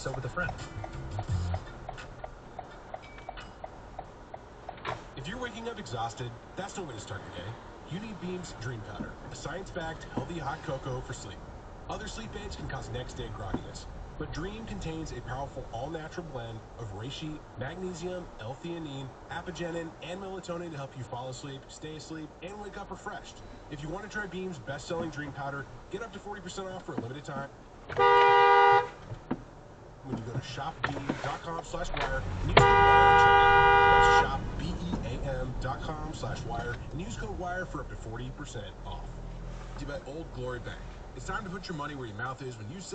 so with a friend. If you're waking up exhausted, that's no way to start your day. You need Beam's Dream Powder, a science-backed, healthy hot cocoa for sleep. Other sleep aids can cause next-day grogginess, but Dream contains a powerful all-natural blend of reishi, magnesium, L-theanine, apigenin, and melatonin to help you fall asleep, stay asleep, and wake up refreshed. If you want to try Beam's best-selling Dream Powder, get up to 40% off for a limited time when you go to shopbeam.com/wire and use code WIRE at checkout. That's shopbeam.com/wire and use code WIRE for up to 40% off. You bet Old Glory Bank. It's time to put your money where your mouth is when you say